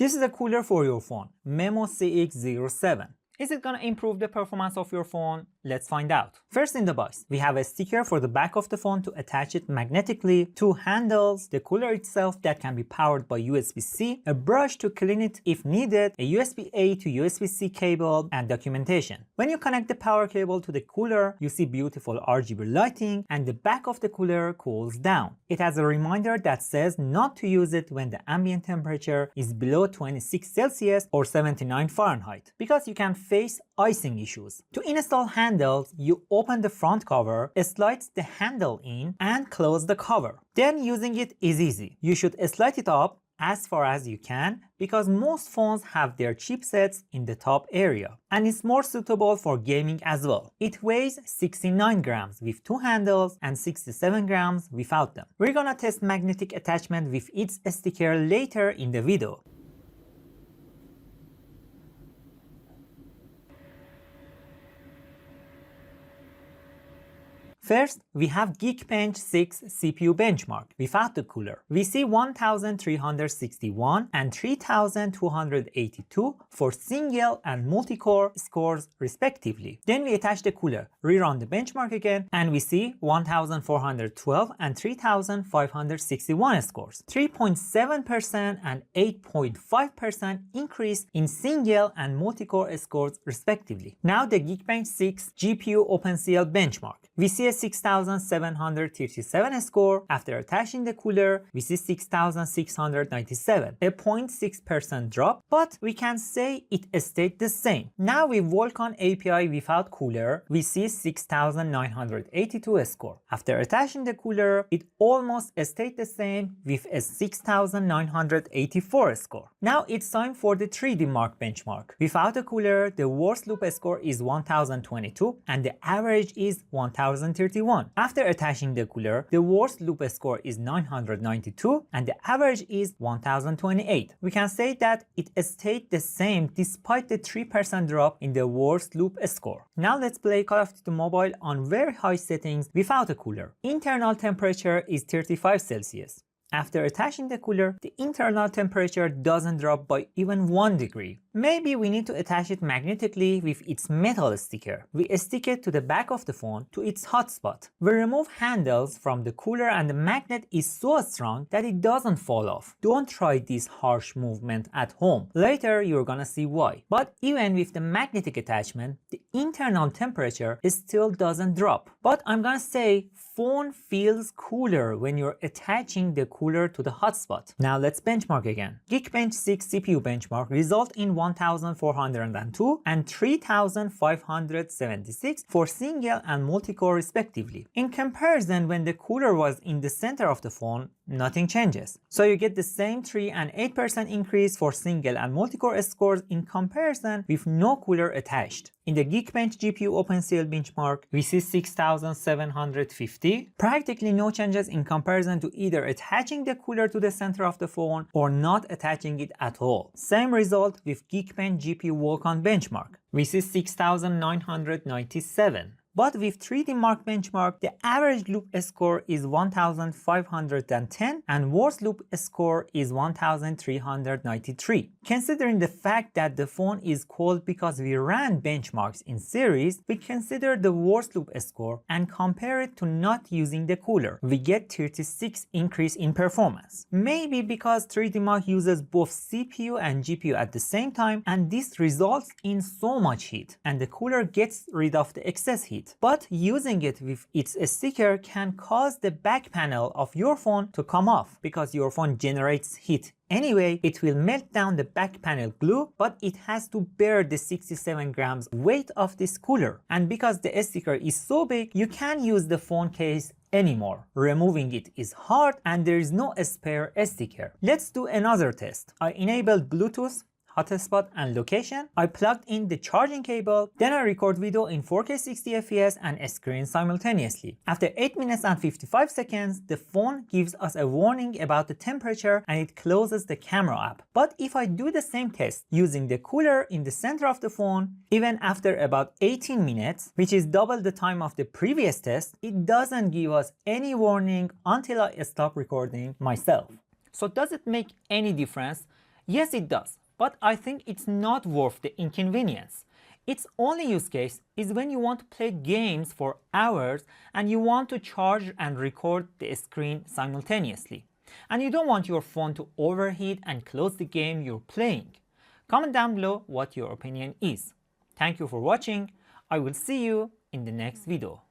This is a cooler for your phone, Memo CX07. Is it gonna improve the performance of your phone? Let's find out. First in the box, we have a sticker for the back of the phone to attach it magnetically, two handles, the cooler itself that can be powered by USB-C, a brush to clean it if needed, a USB-A to USB-C cable, and documentation. When you connect the power cable to the cooler, you see beautiful RGB lighting and the back of the cooler cools down. It has a reminder that says not to use it when the ambient temperature is below 26 Celsius or 79 Fahrenheit, because you can face icing issues. To install handles, you open the front cover, slide the handle in, and close the cover. Then using it is easy. You should slide it up as far as you can because most phones have their chipsets in the top area, and it's more suitable for gaming as well. It weighs 69 grams with two handles and 67 grams without them. We're gonna test magnetic attachment with its sticker later in the video. First, we have Geekbench 6 CPU benchmark without the cooler. We see 1361 and 3282 for single and multi-core scores respectively. Then we attach the cooler, rerun the benchmark again, and we see 1412 and 3561 scores. 3.7% and 8.5% increase in single and multi-core scores respectively. Now the Geekbench 6 GPU OpenCL benchmark. We see a 6737 score. After attaching the cooler, we see 6697, a 0.6% drop, but we can say it stayed the same. Now with Volcan API without cooler, we see 6982 score. After attaching the cooler, it almost stayed the same with a 6984 score. Now it's time for the 3D Mark benchmark. Without a cooler, the worst loop score is 1022 and the average is 1031. After attaching the cooler, the worst loop score is 992 and the average is 1028. We can say that it stayed the same despite the 3% drop in the worst loop score. Now let's play Call of Duty Mobile on very high settings without a cooler. Internal temperature is 35 Celsius. After attaching the cooler, the internal temperature doesn't drop by even 1 degree. Maybe we need to attach it magnetically with its metal sticker. We stick it to the back of the phone to its hotspot. We remove handles from the cooler and the magnet is so strong that it doesn't fall off. Don't try this harsh movement at home. Later you're gonna see why. But even with the magnetic attachment, the internal temperature still doesn't drop. But I'm gonna say phone feels cooler when you're attaching the cooler to the hotspot. Now let's benchmark again. Geekbench 6 CPU benchmark result in 1402 and 3576 for single and multi-core respectively. In comparison, when the cooler was in the center of the phone, nothing changes. So you get the same 3 and 8% increase for single and multi-core scores in comparison with no cooler attached. In the Geekbench GPU OpenCL benchmark, we see 6750. Practically no changes in comparison to either attaching the cooler to the center of the phone or not attaching it at all. Same result with Geekbench GPU Volcan benchmark. We see 6997. But with 3D Mark benchmark, the average loop score is 1510 and worst loop score is 1393. Considering the fact that the phone is cold because we ran benchmarks in series, we consider the worst loop score and compare it to not using the cooler. We get 36 increase in performance. Maybe because 3D Mark uses both CPU and GPU at the same time, and this results in so much heat, and the cooler gets rid of the excess heat. But using it with its sticker can cause the back panel of your phone to come off because your phone generates heat. Anyway, it will melt down the back panel glue, but it has to bear the 67 grams weight of this cooler. And because the sticker is so big, you can't use the phone case anymore. Removing it is hard and there is no spare sticker. Let's do another test. I enabled Bluetooth, hotspot and location. I plugged in the charging cable, then I record video in 4K 60 fps and screen simultaneously. After 8 minutes and 55 seconds, the phone gives us a warning about the temperature and it closes the camera app. But if I do the same test using the cooler in the center of the phone, even after about 18 minutes, which is double the time of the previous test, it doesn't give us any warning until I stop recording myself. So does it make any difference Yes, it does, but I think it's not worth the inconvenience. Its only use case is when you want to play games for hours and you want to charge and record the screen simultaneously. And you don't want your phone to overheat and close the game you're playing. Comment down below what your opinion is. Thank you for watching. I will see you in the next video.